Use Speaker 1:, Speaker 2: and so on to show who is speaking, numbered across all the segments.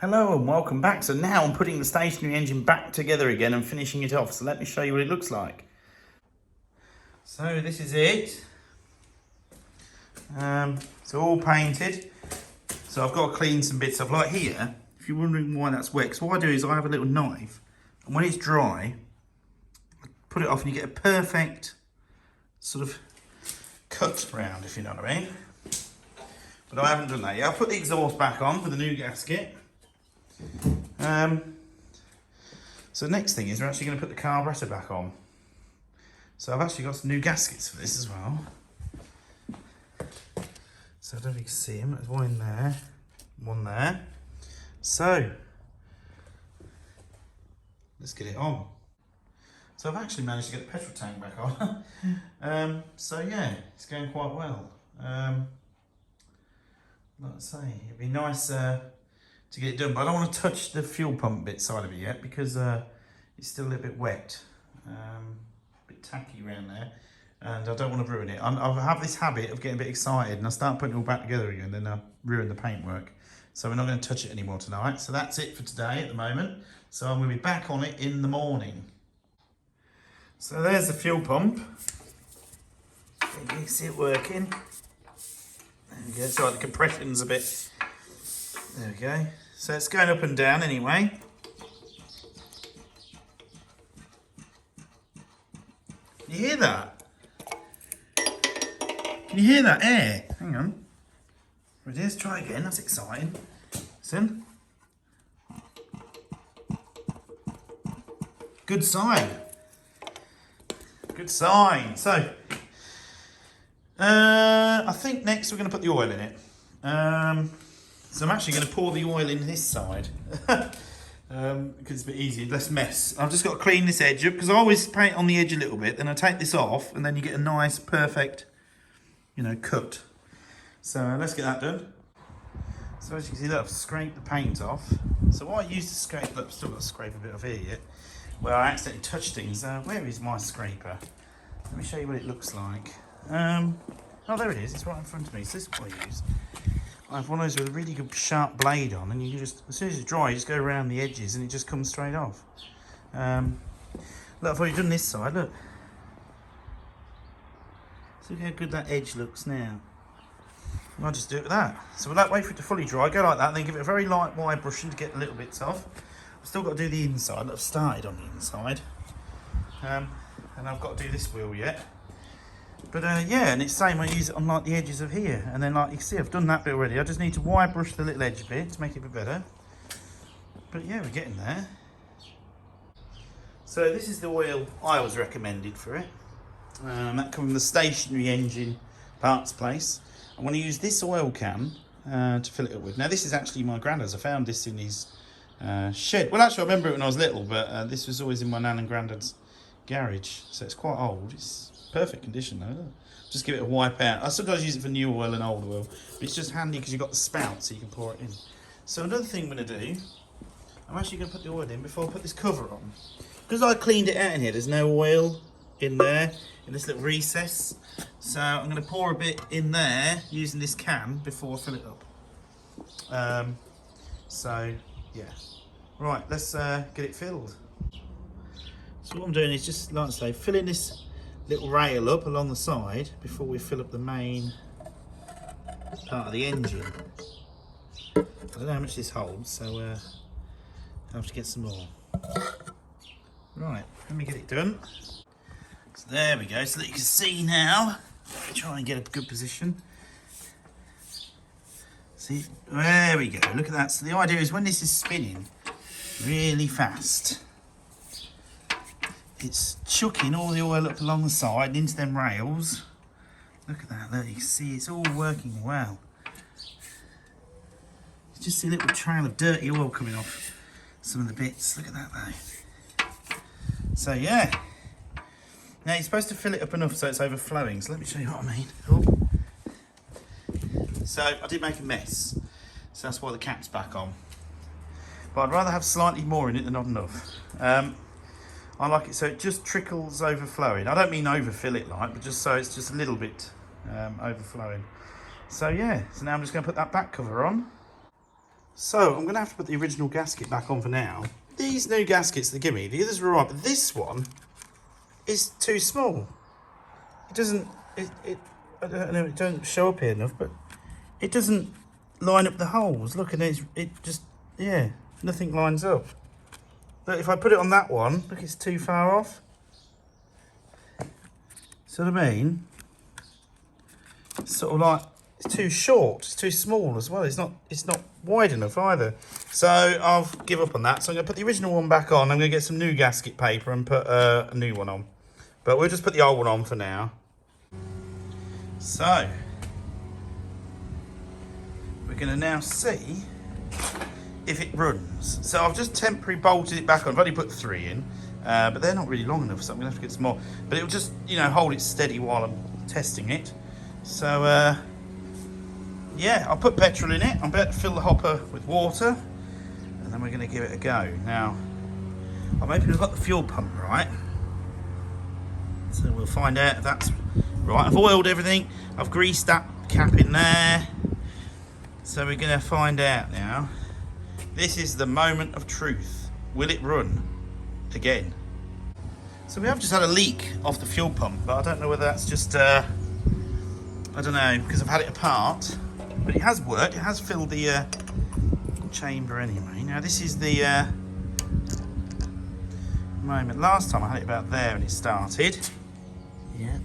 Speaker 1: Hello and welcome back. So now I'm putting the stationary engine back together again and finishing it off. So let me show you what it looks like. So this is it. It's all painted. So I've got to clean some bits off. Like here, if you're wondering why that's wet, so what I do is I have a little knife, and when it's dry, I put it off and you get a perfect sort of cut round, if you know what I mean. But I haven't done that yet. I'll put the exhaust back on with the new gasket. So the next thing is we're actually going to put the carburetor back on. So I've actually got some new gaskets for this as well. So I don't know if you can see them. There's one in there, one there. So let's get it on. So I've actually managed to get the petrol tank back on. So yeah, it's going quite well. Like I say, it'd be nice to get it done, but I don't want to touch the fuel pump bit side of it yet because it's still a little bit wet, a bit tacky around there, and I don't want to ruin it. I have this habit of getting a bit excited and I start putting it all back together again, then I ruin the paintwork. So we're not going to touch it anymore tonight. So that's it for today at the moment. So I'm going to be back on it in the morning. So there's the fuel pump. You can see it working. There we go. So the compression's a bit. There we go. So it's going up and down anyway. Can you hear that? Can you hear that air? Hang on. It is. Try again. That's exciting. Listen. Good sign. Good sign. So, I think next we're going to put the oil in it. So I'm actually going to pour the oil in this side because it's a bit easier, less mess. I've just got to clean this edge up because I always paint on the edge a little bit, then I take this off and then you get a nice, perfect, cut. So let's get that done. So as you can see, look, I've scraped the paint off. So what I used to scrape, look, I've still got to scrape a bit off here yet, where I accidentally touched things. Where is my scraper? Let me show you what it looks like. Oh, there it is. It's right in front of me. So this is what I use. I have one of those with a really good sharp blade on, and you can just, as soon as it's dry, you just go around the edges and it just comes straight off. Look, I've already done this side, look. So look how good that edge looks now. I'll just do it with that. So we'll wait for it to fully dry, go like that, and then give it a very light wide brushing to get the little bits off. I've still got to do the inside. I've started on the inside. And I've got to do this wheel yet. But yeah, and it's the same, I use it on like the edges of here. And then like you can see, I've done that bit already. I just need to wire brush the little edge bit to make it a bit better. But yeah, we're getting there. So this is the oil I was recommended for it. That comes from the stationary engine parts place. I'm going to use this oil can to fill it up with. Now this is actually my granddad's. I found this in his shed. Well, actually I remember it when I was little, but this was always in my nan and granddad's garage. So it's quite old. It's perfect condition though. Just give it a wipe out. I sometimes use it for new oil and old oil, but it's just handy because you've got the spout so you can pour it in. So another thing I'm going to do, I'm actually going to put the oil in before I put this cover on. Because I cleaned it out in here, there's no oil in there, in this little recess. So I'm going to pour a bit in there using this can before I fill it up. So yeah. Right, let's get it filled. So what I'm doing is just, like I say, filling this little rail up along the side before we fill up the main part of the engine. I don't know how much this holds, so I'll have to get some more. Right, let me get it done. So there we go, so that you can see now. Try and get a good position. See, there we go, look at that. So the idea is when this is spinning really fast, it's chucking all the oil up along the side and into them rails. Look at that, look, you can see it's all working well. You just see a little trail of dirty oil coming off some of the bits. Look at that though. So yeah. Now you're supposed to fill it up enough so it's overflowing. So let me show you what I mean. Oh. So I did make a mess. So that's why the cap's back on. But I'd rather have slightly more in it than not enough. I like it so it just trickles overflowing. I don't mean overfill it like, but just so it's just a little bit overflowing. So yeah, so now I'm just going to put that back cover on. So I'm going to have to put the original gasket back on for now. These new gaskets they give me, the others were right, but this one is too small. It doesn't, I don't know, it doesn't show up here enough, but it doesn't line up the holes. Look, and it just, yeah, nothing lines up. But if I put it on that one, look, it's too far off. See what I mean? It's sort of like, it's too short, it's too small as well. It's not wide enough either. So I'll give up on that. So I'm going to put the original one back on. I'm going to get some new gasket paper and put a new one on. But we'll just put the old one on for now. So we're going to now see if it runs. So I've just temporarily bolted it back on. I've only put 3 in, but they're not really long enough, so I'm going to have to get some more. But it'll just, you know, hold it steady while I'm testing it. So yeah, I'll put petrol in it. I'm about to fill the hopper with water, and then we're going to give it a go. Now, I'm hoping I've got the fuel pump right. So we'll find out if that's right. I've oiled everything. I've greased that cap in there. So we're going to find out now. This is the moment of truth. Will it run again? So we have just had a leak off the fuel pump, but I don't know whether that's just, I don't know, because I've had it apart. But it has worked. It has filled the chamber anyway. Now this is the moment. Last time I had it about there and it started. Yeah.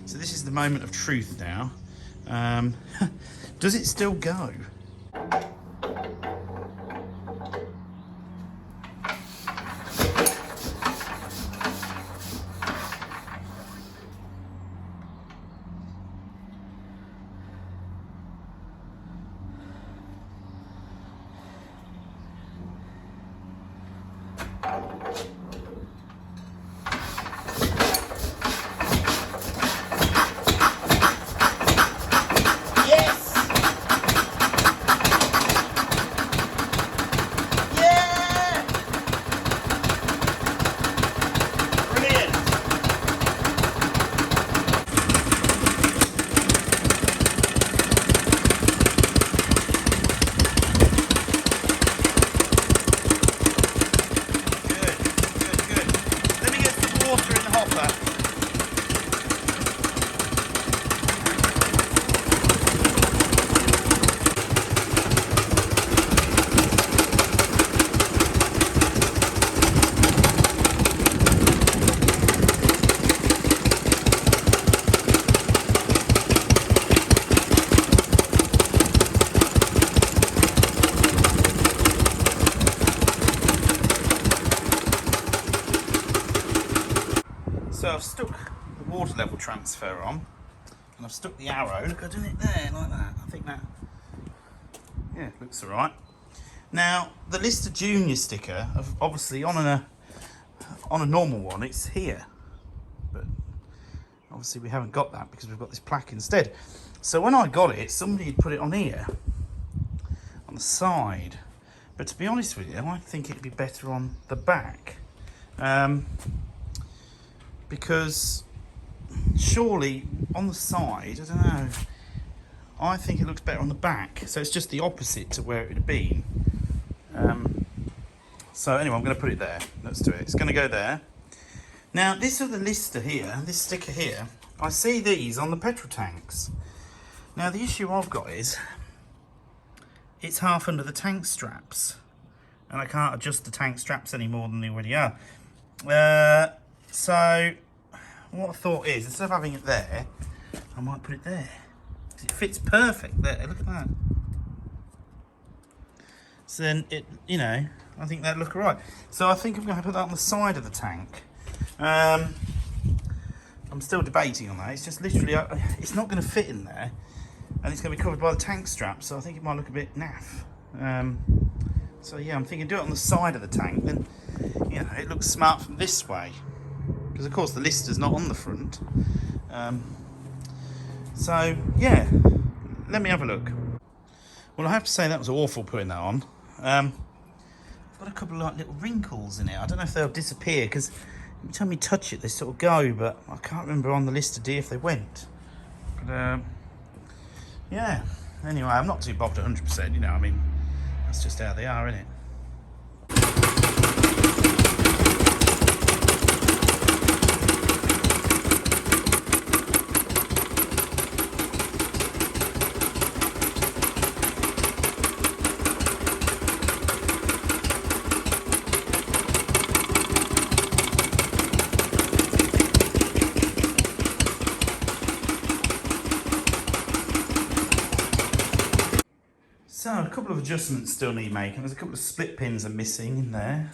Speaker 1: So this is the moment of truth now. Does it still go? So I've stuck the water level transfer on, and I've stuck the arrow. Look, I've done it there like that. I think that, yeah, it looks all right. Now the Lister Junior sticker, obviously on a normal one, it's here, but obviously we haven't got that because we've got this plaque instead. So when I got it, somebody had put it on here, on the side. But to be honest with you, I think it'd be better on the back. Because surely on the side, I don't know, I think it looks better on the back. So it's just the opposite to where it would have been. So anyway, I'm going to put it there. Let's do it. It's going to go there. Now, this other Lister here, this sticker here, I see these on the petrol tanks. Now, the issue I've got is it's half under the tank straps, and I can't adjust the tank straps any more than they already are. So what I thought is, instead of having it there, I might put it there. It fits perfect there. Look at that. So then it, you know, I think that'd look alright. So I think I'm going to put that on the side of the tank. I'm still debating on that. It's just literally, it's not going to fit in there, and it's going to be covered by the tank strap. So I think it might look a bit naff. So yeah, I'm thinking do it on the side of the tank. Then, you know, it looks smart from this way. Because of course the Lister's not on the front. So yeah, let me have a look. Well, I have to say that was awful putting that on. I've got a couple of like little wrinkles in it. I don't know if they'll disappear because every time you touch it they sort of go, but I can't remember on the Lister D if they went. But yeah, anyway, I'm not too bothered 100%, you know, I mean, That's just how they are, isn't it? So a couple of adjustments still need making. There's a couple of split pins are missing in there.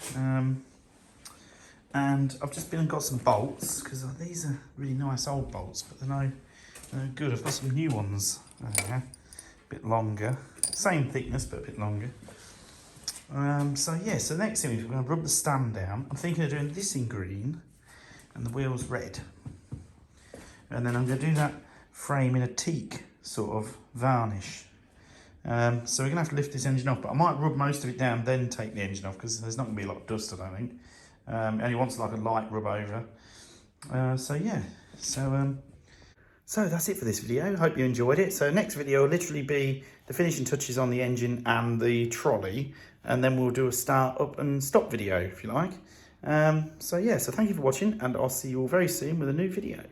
Speaker 1: And I've just been and got some bolts, because these are really nice old bolts, but they're no good. I've got some new ones, a bit longer. Same thickness, but a bit longer. So yeah, so the next thing is we're going to rub the stand down. I'm thinking of doing this in green and the wheels red. And then I'm going to do that frame in a teak sort of varnish. So we're going to have to lift this engine off, but I might rub most of it down, then take the engine off, because there's not going to be a lot of dust, I don't think. It only wants like a light rub over. So yeah, so that's it for this video. Hope you enjoyed it. So next video will literally be the finishing touches on the engine and the trolley, and then we'll do a start up and stop video, if you like. So yeah, so thank you for watching, and I'll see you all very soon with a new video.